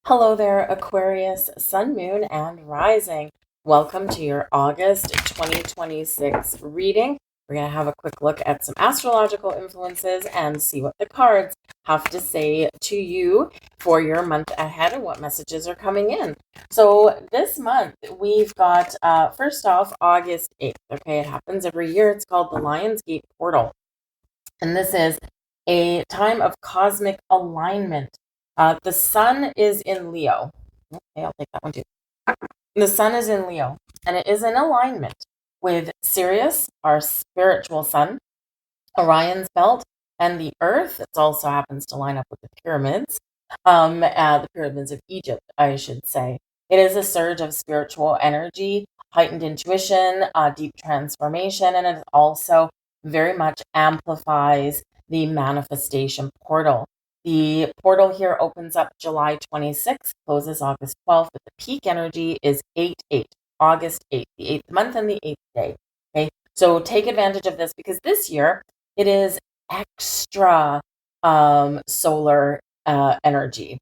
Hello there, Aquarius, Sun, Moon, and Rising. Welcome to your August 2026 reading. We're going to have a quick look at some astrological influences and see what the cards have to say to you for your month ahead and what messages are coming in. So this month, we've got, first off, August 8th. Okay, it happens every year. It's called the Lionsgate Portal. And this is a time of cosmic alignment. The sun is in Leo. Okay, I'll take that one too. The sun is in Leo, and it is in alignment with Sirius, our spiritual sun, Orion's belt, and the Earth. It also happens to line up with the pyramids of Egypt, I should say. It is a surge of spiritual energy, heightened intuition, deep transformation, and it also very much amplifies the manifestation portal. The portal here opens up July 26th, closes August 12th, but the peak energy is 8-8, August 8th, the 8th month and the 8th day. Okay, so take advantage of this because this year it is extra solar energy,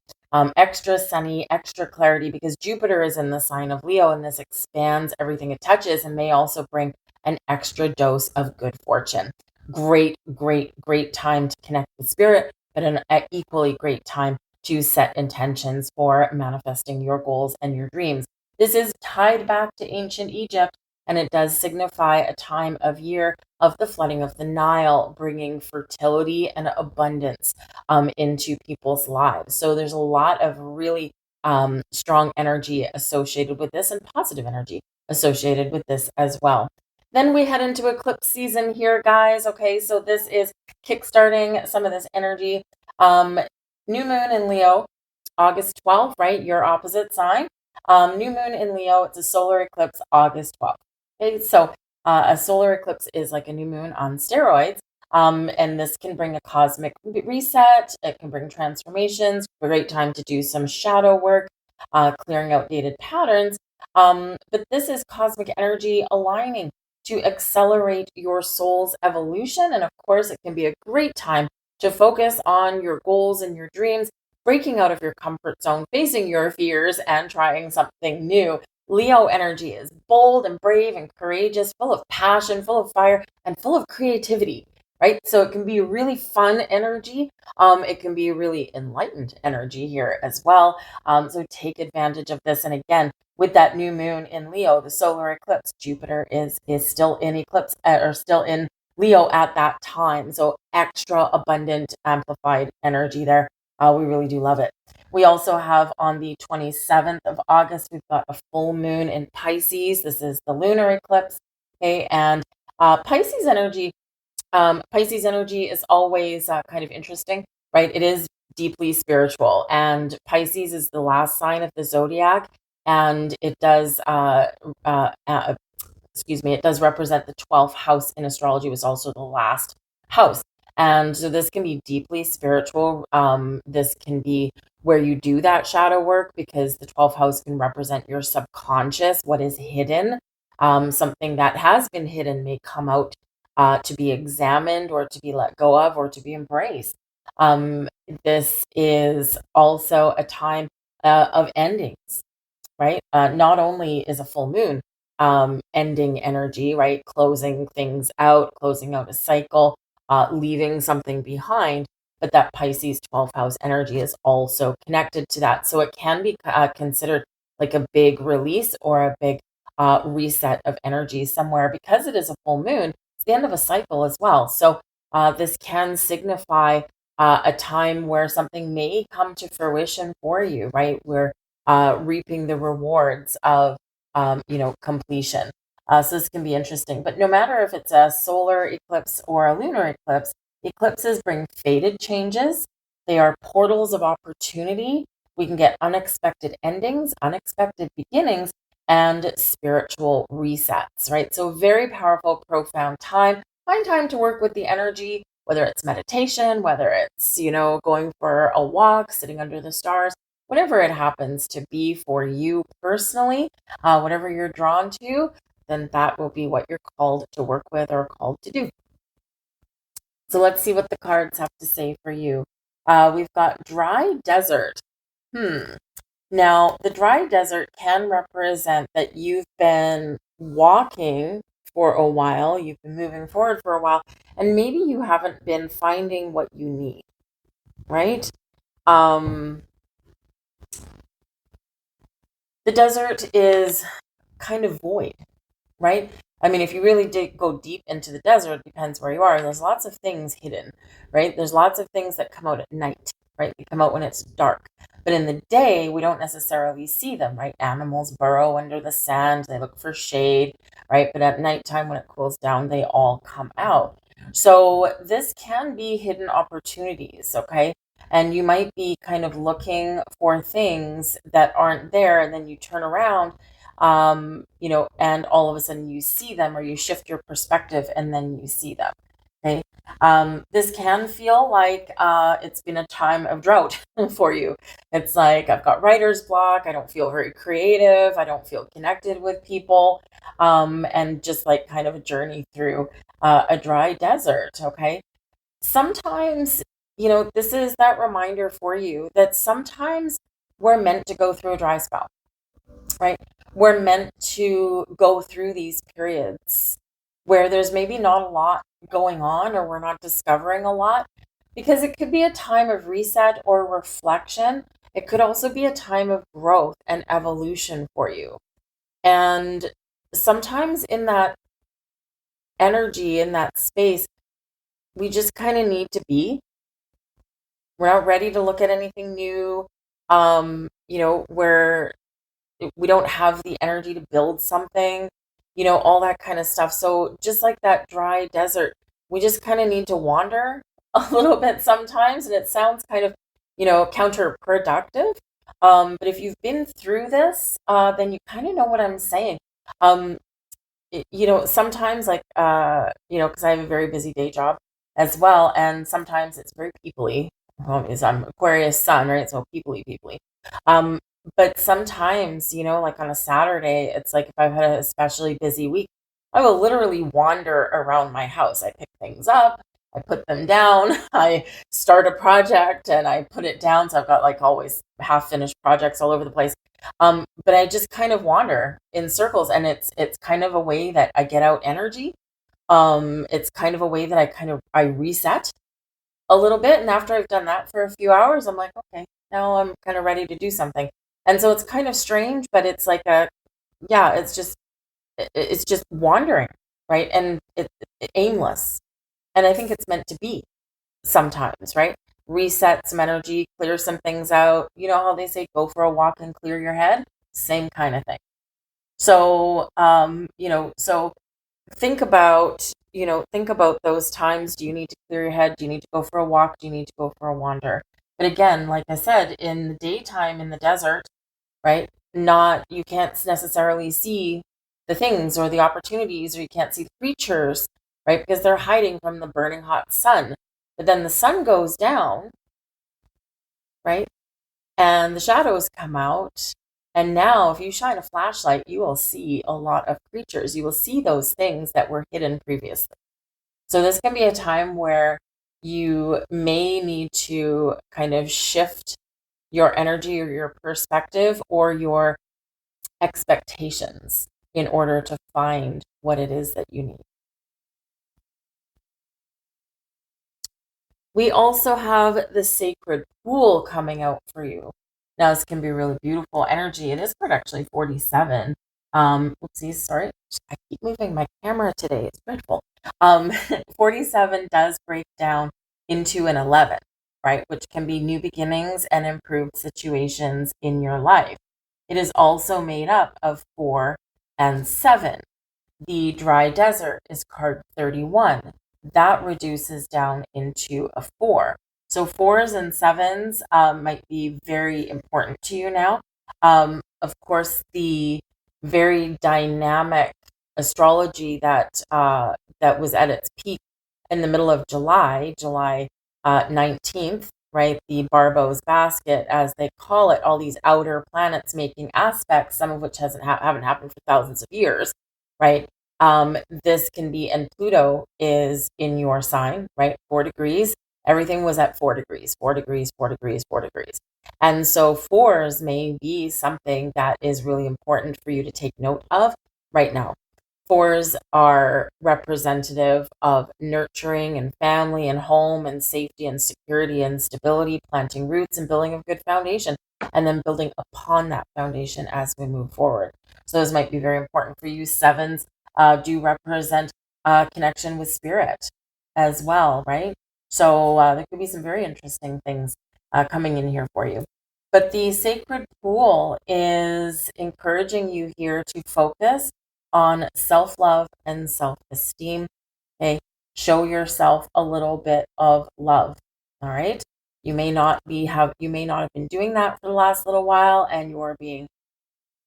extra sunny, extra clarity because Jupiter is in the sign of Leo and this expands everything it touches and may also bring an extra dose of good fortune. Great, great, great time to connect with spirit, but an equally great time to set intentions for manifesting your goals and your dreams. This is tied back to ancient Egypt, and it does signify a time of year of the flooding of the Nile, bringing fertility and abundance into people's lives. So there's a lot of really strong energy associated with this and positive energy associated with this as well. Then we head into eclipse season here, guys. Okay, so this is kickstarting some of this energy. New moon in Leo, August 12th, right? Your opposite sign. New moon in Leo, it's a solar eclipse, August 12th. Okay, so a solar eclipse is like a new moon on steroids. And this can bring a cosmic reset. It can bring transformations. Great time to do some shadow work, clearing outdated patterns. But this is cosmic energy aligning to accelerate your soul's evolution. And of course, it can be a great time to focus on your goals and your dreams, breaking out of your comfort zone, facing your fears, and trying something new. Leo energy is bold and brave and courageous, full of passion, full of fire, and full of creativity, right? So it can be really fun energy. It can be really enlightened energy here as well. So take advantage of this. And again, with that new moon in Leo, the solar eclipse, Jupiter is still in eclipse or still in Leo at that time. So extra abundant, amplified energy there. We really do love it. We also have on the 27th of August, we've got a full moon in Pisces. This is the lunar eclipse. Okay. And Pisces energy is always kind of interesting, right? It is deeply spiritual, and Pisces is the last sign of the zodiac, and it does, it does represent the 12th house in astrology, was also the last house. And so this can be deeply spiritual. This can be where you do that shadow work because the 12th house can represent your subconscious, what is hidden. Something that has been hidden may come out to be examined or to be let go of or to be embraced. This is also a time of endings, right? Not only is a full moon ending energy, right? Closing out a cycle, leaving something behind, but that Pisces 12th house energy is also connected to that. So it can be considered like a big release or a big reset of energy somewhere because it is a full moon. It's the end of a cycle as well. So this can signify a time where something may come to fruition for you, right? We're reaping the rewards of, completion. So this can be interesting. But no matter if it's a solar eclipse or a lunar eclipse, eclipses bring fated changes. They are portals of opportunity. We can get unexpected endings, unexpected beginnings, and spiritual resets, right? So very powerful, profound time. Find time to work with the energy, whether it's meditation, whether it's, going for a walk, sitting under the stars, whatever it happens to be for you personally, whatever you're drawn to, then that will be what you're called to work with or called to do. So let's see what the cards have to say for you. We've got dry desert. Now, the dry desert can represent that you've been walking for a while, you've been moving forward for a while, and maybe you haven't been finding what you need, right? Um, the desert is kind of void, right? I mean, if you really go deep into the desert, it depends where you are. And there's lots of things hidden, right? There's lots of things that come out at night, right? They come out when it's dark. But in the day, we don't necessarily see them, right? Animals burrow under the sand, they look for shade, right? But at nighttime, when it cools down, they all come out. So this can be hidden opportunities, okay? And you might be kind of looking for things that aren't there, and then you turn around, and all of a sudden you see them, or you shift your perspective and then you see them. Okay. This can feel like it's been a time of drought for you. It's like, I've got writer's block. I don't feel very creative. I don't feel connected with people. And just like kind of a journey through a dry desert. Okay. Sometimes, this is that reminder for you that sometimes we're meant to go through a dry spell, right? We're meant to go through these periods where there's maybe not a lot going on, or we're not discovering a lot, because it could be a time of reset or reflection. It could also be a time of growth and evolution for you. And sometimes in that energy, in that space, we just kind of need to be. We're not ready to look at anything new. Where we don't have the energy to build something, all that kind of stuff. So just like that dry desert, we just kind of need to wander a little bit sometimes. And it sounds kind of, counterproductive. But if you've been through this, then you kind of know what I'm saying. Um, sometimes like, because I have a very busy day job as well. And sometimes it's very peoply. Well, because I'm Aquarius sun, right? So peoply. Um, but sometimes, like on a Saturday, it's like if I've had an especially busy week, I will literally wander around my house. I pick things up, I put them down, I start a project and I put it down. So I've got like always half finished projects all over the place. But I just kind of wander in circles, and it's kind of a way that I get out energy. It's kind of a way that I reset a little bit. And after I've done that for a few hours, I'm like, okay, now I'm kind of ready to do something. And so it's kind of strange, but it's like yeah, it's just wandering, right? And aimless. And I think it's meant to be sometimes, right? Reset some energy, clear some things out. You know how they say, go for a walk and clear your head? Same kind of thing. So, so think about those times. Do you need to clear your head? Do you need to go for a walk? Do you need to go for a wander? But again, like I said, in the daytime in the desert, right? Not You can't necessarily see the things or the opportunities, or you can't see the creatures, right? Because they're hiding from the burning hot sun. But then the sun goes down, right? And the shadows come out. And now, if you shine a flashlight, you will see a lot of creatures. You will see those things that were hidden previously. So, this can be a time where you may need to kind of shift your energy or your perspective or your expectations in order to find what it is that you need. We also have the sacred pool coming out for you. Now, this can be really beautiful energy. It is card actually 47. Oopsies, sorry. I keep moving my camera today. It's dreadful. 47 does break down into an 11, right? Which can be new beginnings and improved situations in your life. It is also made up of 4 and 7. The dry desert is card 31. That reduces down into a 4. So 4s and 7s might be very important to you now. Of course, the very dynamic astrology that was at its peak in the middle of July 19th, right? The Barbo's basket, as they call it, all these outer planets making aspects, some of which haven't happened for thousands of years, right? This can be, and Pluto is in your sign, right? 4 degrees. Everything was at 4 degrees, 4 degrees, 4 degrees, 4 degrees. And so fours may be something that is really important for you to take note of right now. Fours are representative of nurturing and family and home and safety and security and stability, planting roots and building a good foundation, and then building upon that foundation as we move forward. So those might be very important for you. Sevens do represent connection with spirit as well, right? So there could be some very interesting things coming in here for you. But the sacred pool is encouraging you here to focus on self-love and self-esteem. Okay, show yourself a little bit of love. All right. You may not have been doing that for the last little while, and you're being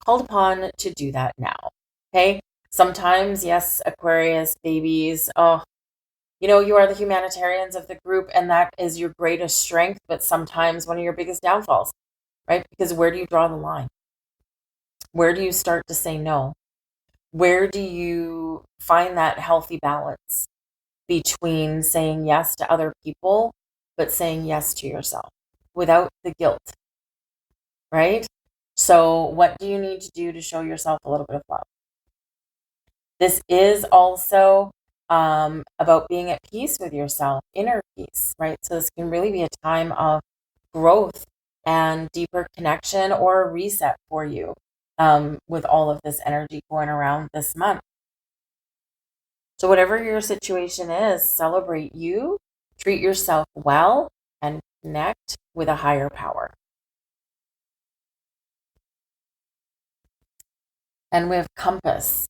called upon to do that now. Okay. Sometimes, yes, Aquarius babies, you are the humanitarians of the group, and that is your greatest strength, but sometimes one of your biggest downfalls, right? Because where do you draw the line? Where do you start to say no? Where do you find that healthy balance between saying yes to other people, but saying yes to yourself without the guilt, right? So what do you need to do to show yourself a little bit of love? This is also about being at peace with yourself, inner peace, right? So this can really be a time of growth and deeper connection or a reset for you with all of this energy going around this month. So whatever your situation is, celebrate you, treat yourself well, and connect with a higher power. And we have compass,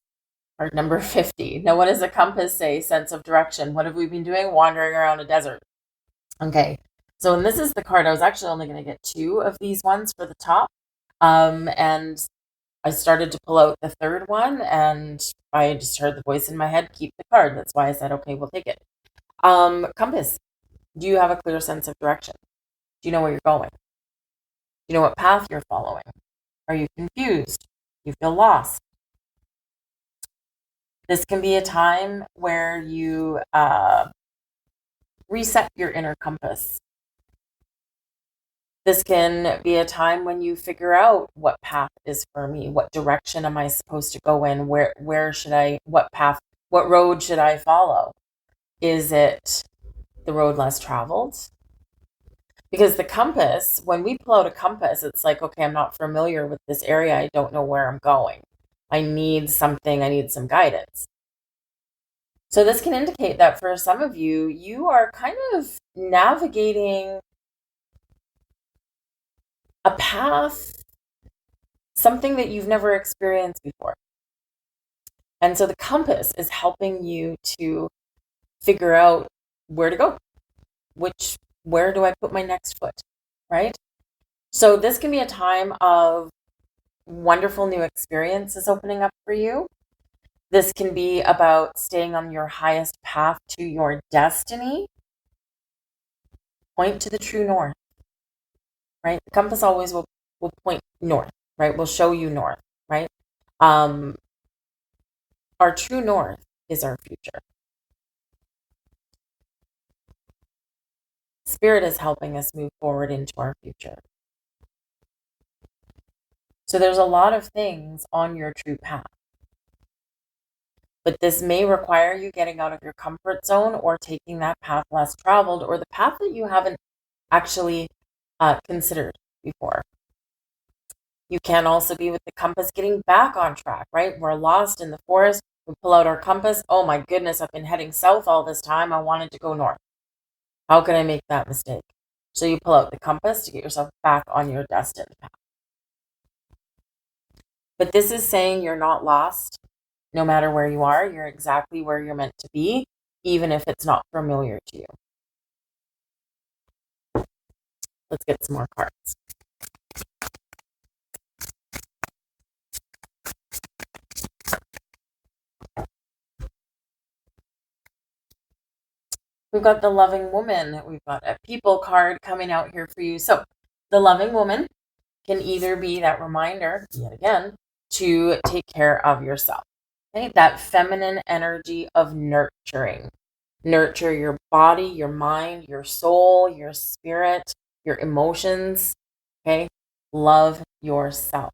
our number 50. Now, what does a compass say? Sense of direction. What have we been doing? Wandering around a desert. Okay, so and this is the card. I was actually only going to get 2 of these ones for the top. And I started to pull out the third one, and I just heard the voice in my head, keep the card. That's why I said, okay, we'll take it. Compass. Do you have a clear sense of direction? Do you know where you're going? Do you know what path you're following? Are you confused? You feel lost? This can be a time where you reset your inner compass. This can be a time when you figure out what path is for me. What direction am I supposed to go in? Where should I, what path, what road should I follow? Is it the road less traveled? Because the compass, when we pull out a compass, it's like, okay, I'm not familiar with this area. I don't know where I'm going. I need something, I need some guidance. So this can indicate that for some of you, you are kind of navigating a path, something that you've never experienced before. And so the compass is helping you to figure out where to go, where do I put my next foot, right? So this can be a time of wonderful new experiences opening up for you. This can be about staying on your highest path to your destiny. Point to the true north, right? The compass always will point north, right? Will show you north, right? Our true north is our future. Spirit is helping us move forward into our future. So there's a lot of things on your true path. But this may require you getting out of your comfort zone or taking that path less traveled or the path that you haven't actually considered before. You can also be with the compass getting back on track, right? We're lost in the forest. We pull out our compass. Oh my goodness, I've been heading south all this time. I wanted to go north. How could I make that mistake? So you pull out the compass to get yourself back on your destined path. But this is saying you're not lost. No matter where you are, you're exactly where you're meant to be, even if it's not familiar to you. Let's get some more cards. We've got the loving woman. We've got a people card coming out here for you. So the loving woman can either be that reminder, yet again, to take care of yourself. Okay? That feminine energy of nurturing. Nurture your body, your mind, your soul, your spirit, your emotions. Okay. Love yourself.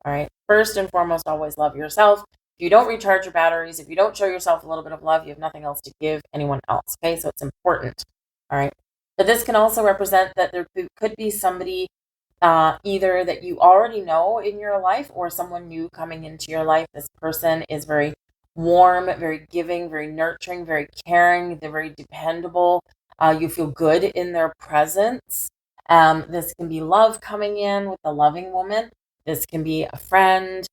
All right. First and foremost, always love yourself. If you don't recharge your batteries, if you don't show yourself a little bit of love, you have nothing else to give anyone else. Okay. So it's important. All right. But this can also represent that there could be somebody either that you already know in your life or someone new coming into your life. This person is very warm, very giving, very nurturing, very caring. They're very dependable. You feel good in their presence. This can be love coming in with a loving woman. This can be a friend.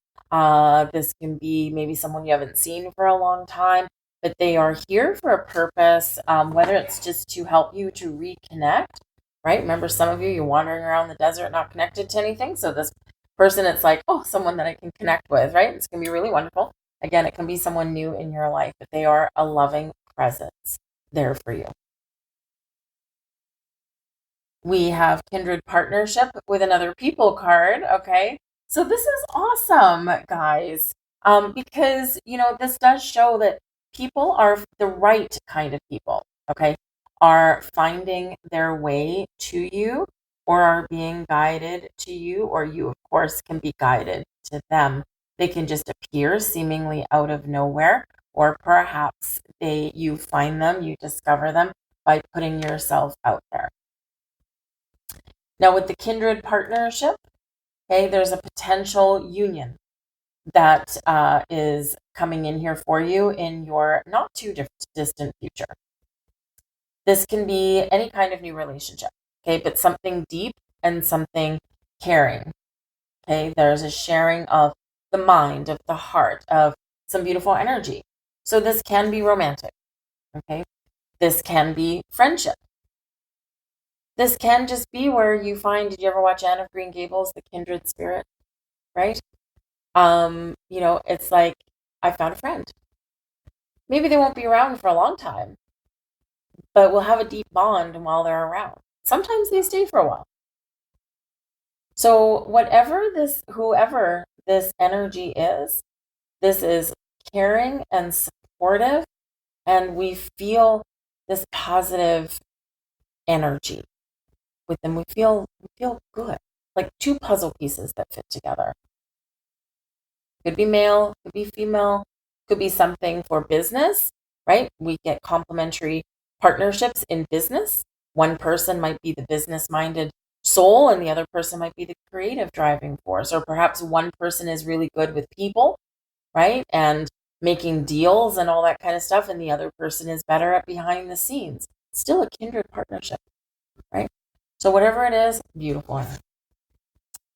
This can be maybe someone you haven't seen for a long time, but they are here for a purpose, whether it's just to help you to reconnect, right? Remember, some of you, you're wandering around the desert not connected to anything. So this person, it's like, oh, someone that I can connect with, right? It's going to be really wonderful. Again, it can be someone new in your life, but they are a loving presence there for you. We have kindred partnership with another people card. Okay. So this is awesome, guys. Because, this does show that people are the right kind of people. Okay. Are finding their way to you or are being guided to you, or you, of course, can be guided to them. They can just appear seemingly out of nowhere, or perhaps you find them, you discover them by putting yourself out there. Now, with the kindred partnership, okay, there's a potential union that is coming in here for you in your not too distant future. This can be any kind of new relationship, okay, but something deep and something caring. Okay, there's a sharing of the mind, of the heart, of some beautiful energy. So this can be romantic, okay? This can be friendship. This can just be where you find, did you ever watch Anne of Green Gables, The Kindred Spirit, right? It's like, I found a friend. Maybe they won't be around for a long time, but we'll have a deep bond while they're around. Sometimes they stay for a while. So whoever this energy is, this is caring and supportive, and we feel this positive energy with them. We feel good, like two puzzle pieces that fit together. Could be male, could be female, could be something for business, right? We get complementary partnerships in business. One person might be the business minded soul, and the other person might be the creative driving force. Or perhaps one person is really good with people, right? And making deals and all that kind of stuff, and the other person is better at behind the scenes. Still a kindred partnership, right? So whatever it is, beautiful.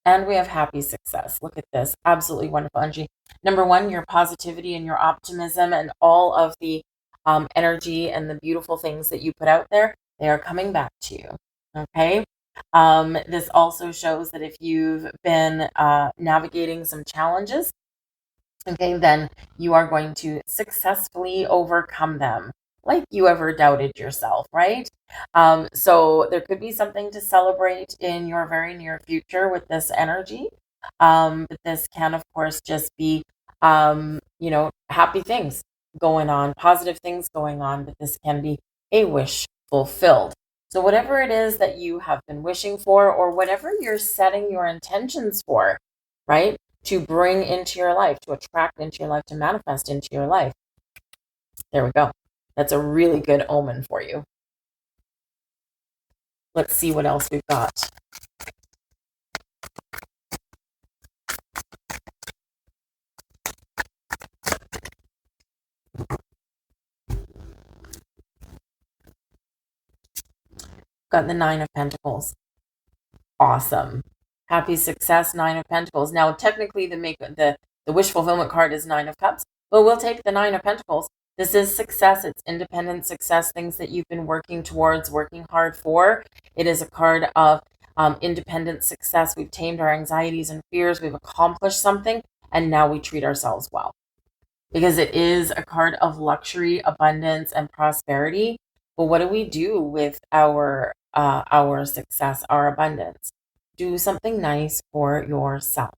And we have happy success. Look at this. Absolutely wonderful energy. Number one, your positivity and your optimism and all of the energy and the beautiful things that you put out there, they are coming back to you. Okay. This also shows that if you've been navigating some challenges, okay, then you are going to successfully overcome them like you ever doubted yourself, right? So there could be something to celebrate in your very near future with this energy. But this can, of course, just be, happy things going on, positive things going on, but this can be a wish fulfilled. So whatever it is that you have been wishing for, or whatever you're setting your intentions for, right? To bring into your life, to attract into your life, to manifest into your life. There we go. That's a really good omen for you. Let's see what else we've got. Got the Nine of Pentacles. Awesome. Happy success, Nine of Pentacles. Now, technically, the wish fulfillment card is Nine of Cups, but we'll take the Nine of Pentacles. This is success. It's independent success, things that you've been working towards, working hard for. It is a card of independent success. We've tamed our anxieties and fears. We've accomplished something, and now we treat ourselves well. Because it is a card of luxury, abundance, and prosperity. But what do we do with our success, our abundance? Do something nice for yourself.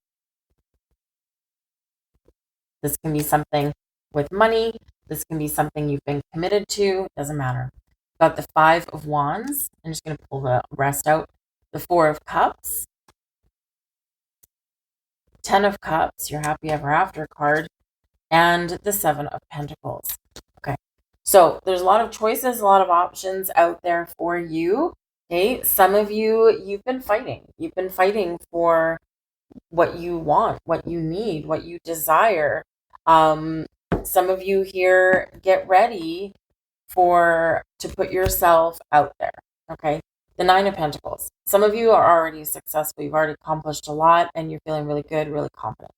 This can be something with money. This can be something you've been committed to. Doesn't matter. Got the 5 of Wands. I'm just going to pull the rest out. The 4 of Cups. 10 of Cups, your happy ever after card. And the 7 of Pentacles. Okay. So there's a lot of choices, a lot of options out there for you. Okay. Some of you, you've been fighting. You've been fighting for what you want, what you need, what you desire. Some of you here, get ready to put yourself out there. Okay. The 9 of Pentacles. Some of you are already successful. You've already accomplished a lot and you're feeling really good, really confident.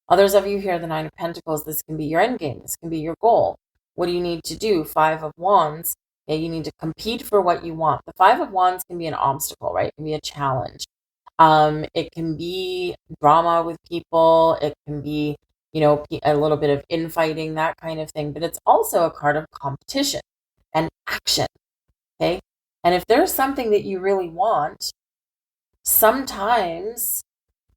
Others of you here, the 9 of Pentacles, this can be your end game. This can be your goal. What do you need to do? 5 of Wands. Okay, you need to compete for what you want. The 5 of Wands can be an obstacle, right? It can be a challenge. It can be drama with people. It can be, a little bit of infighting, that kind of thing. But it's also a card of competition and action. Okay. And if there's something that you really want, sometimes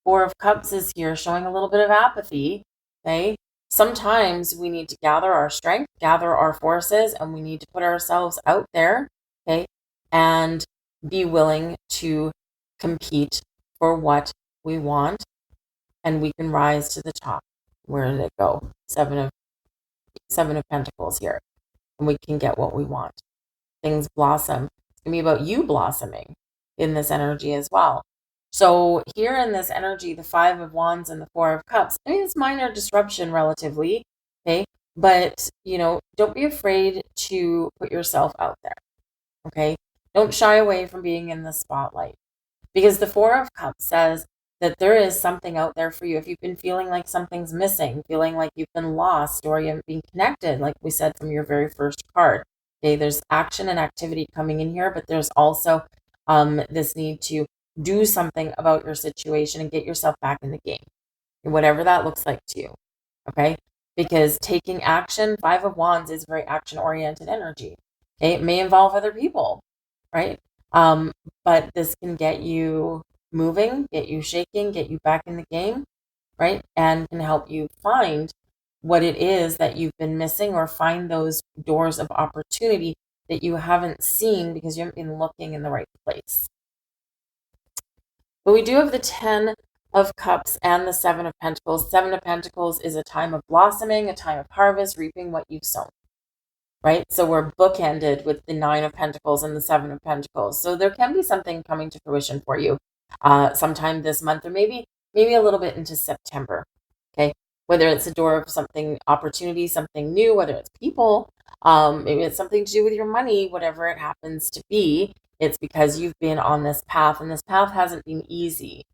4 of Cups is here showing a little bit of apathy. Okay. Sometimes we need to gather our strength, gather our forces, and we need to put ourselves out there. Okay. And be willing to compete for what we want, and we can rise to the top. Where did it go? 7 of Pentacles here. And we can get what we want. Things blossom. It's going to be about you blossoming in this energy as well. So here in this energy, the 5 of Wands and the 4 of Cups, I mean, it's minor disruption relatively, okay? But, don't be afraid to put yourself out there, okay? Don't shy away from being in the spotlight, because the 4 of Cups says that there is something out there for you. If you've been feeling like something's missing, feeling like you've been lost or you haven't been connected, like we said from your very first card, okay, there's action and activity coming in here, but there's also this need to do something about your situation and get yourself back in the game, whatever that looks like to you, okay? Because taking action, 5 of Wands is very action-oriented energy. Okay? It may involve other people, right? But this can get you moving, get you shaking, get you back in the game, right? And can help you find what it is that you've been missing, or find those doors of opportunity that you haven't seen because you haven't been looking in the right place. But we do have the 10 of Cups and the 7 of Pentacles. 7 of Pentacles is a time of blossoming, a time of harvest, reaping what you've sown, right? So we're bookended with the 9 of Pentacles and the 7 of Pentacles. So there can be something coming to fruition for you sometime this month, or maybe a little bit into September, okay? Whether it's a door of something, opportunity, something new, whether it's people, maybe it's something to do with your money, whatever it happens to be, it's because you've been on this path, and this path hasn't been easy,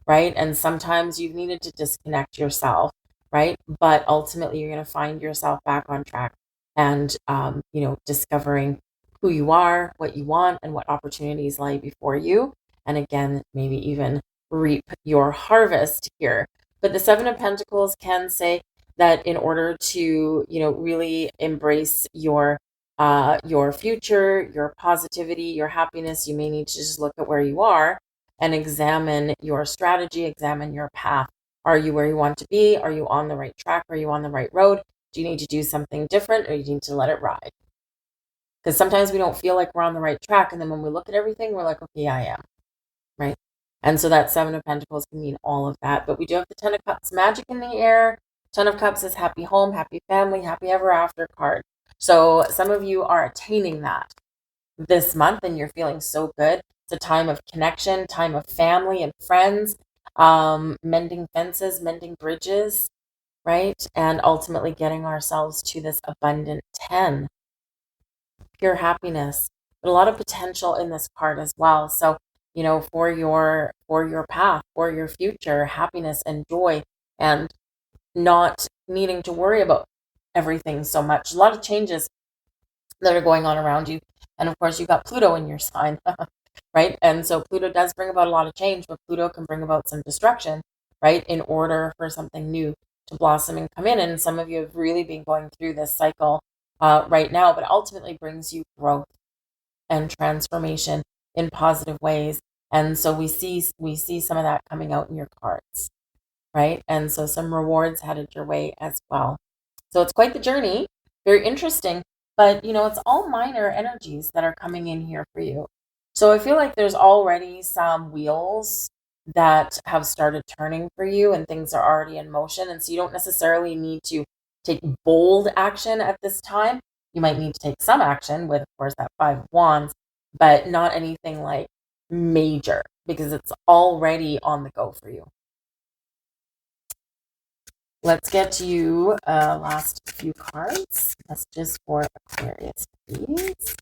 right? And sometimes you've needed to disconnect yourself, right? But ultimately, you're going to find yourself back on track and, discovering who you are, what you want, and what opportunities lie before you. And again, maybe even reap your harvest here. But the 7 of Pentacles can say that in order to, really embrace your future, your positivity, your happiness, you may need to just look at where you are and examine your strategy, examine your path. Are you where you want to be? Are you on the right track? Are you on the right road? Do you need to do something different, or you need to let it ride? Because sometimes we don't feel like we're on the right track, and then when we look at everything, we're like, okay, I am, right? And so that 7 of Pentacles can mean all of that. But we do have the 10 of Cups, magic in the air. 10 of Cups is happy home, happy family, happy ever after card. So some of you are attaining that this month, and you're feeling so good. It's a time of connection, time of family and friends, mending fences, mending bridges, right? And ultimately getting ourselves to this abundant 10. Pure happiness, but a lot of potential in this card as well. So, for your path, for your future, happiness and joy, and not needing to worry about everything so much. A lot of changes that are going on around you. And of course, you got Pluto in your sign, right? And so Pluto does bring about a lot of change, but Pluto can bring about some destruction, right? In order for something new to blossom and come in. And some of you have really been going through this cycle right now, but ultimately brings you growth and transformation in positive ways. And so we see some of that coming out in your cards, right? And so some rewards headed your way as well. So it's quite the journey. Very interesting. But, it's all minor energies that are coming in here for you. So I feel like there's already some wheels that have started turning for you and things are already in motion. And so you don't necessarily need to take bold action at this time. You might need to take some action with, of course, that Five of Wands, but not anything like major because it's already on the go for you. Let's get to you last few cards. Messages for Aquarius, please.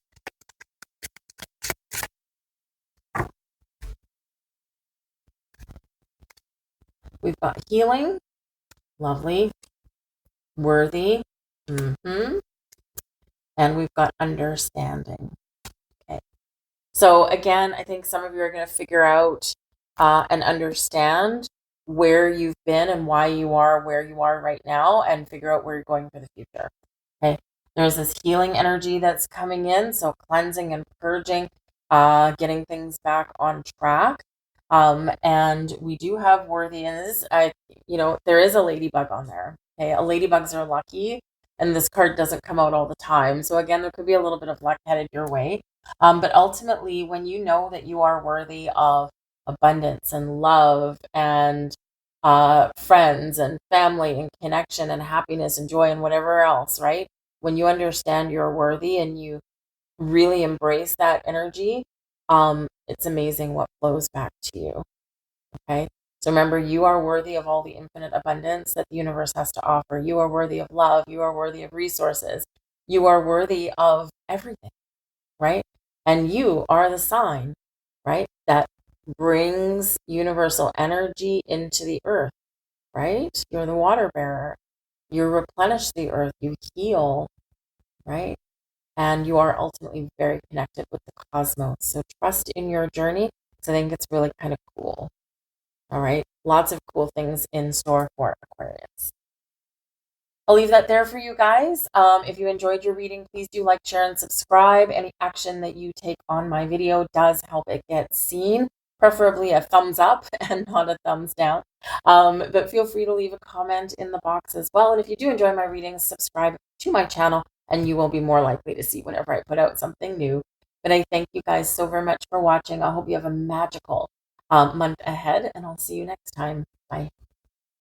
We've got healing, lovely, worthy, and we've got understanding. Okay. So again, I think some of you are going to figure out and understand where you've been and why you are where you are right now and figure out where you're going for the future. Okay. There's this healing energy that's coming in. So cleansing and purging, getting things back on track. And we do have worthiness. There is a ladybug on there. Okay. Ladybugs are lucky. And this card doesn't come out all the time. So again, there could be a little bit of luck headed your way. But ultimately, when you know that you are worthy of abundance and love and friends and family and connection and happiness and joy and whatever else, right? When you understand you're worthy and you really embrace that energy, it's amazing what flows back to you. Okay. So remember, you are worthy of all the infinite abundance that the universe has to offer. You are worthy of love. You are worthy of resources. You are worthy of everything, right? And you are the sign, right, that brings universal energy into the earth, right? You're the water bearer. You replenish the earth. You heal, right? And you are ultimately very connected with the cosmos. So trust in your journey. So I think it's really kind of cool. All right. Lots of cool things in store for Aquarius. I'll leave that there for you guys. If you enjoyed your reading, please do like, share, and subscribe. Any action that you take on my video does help it get seen, preferably a thumbs up and not a thumbs down. But feel free to leave a comment in the box as well. And if you do enjoy my readings, subscribe to my channel and you will be more likely to see whenever I put out something new. But I thank you guys so very much for watching. I hope you have a magical month ahead and I'll see you next time. Bye.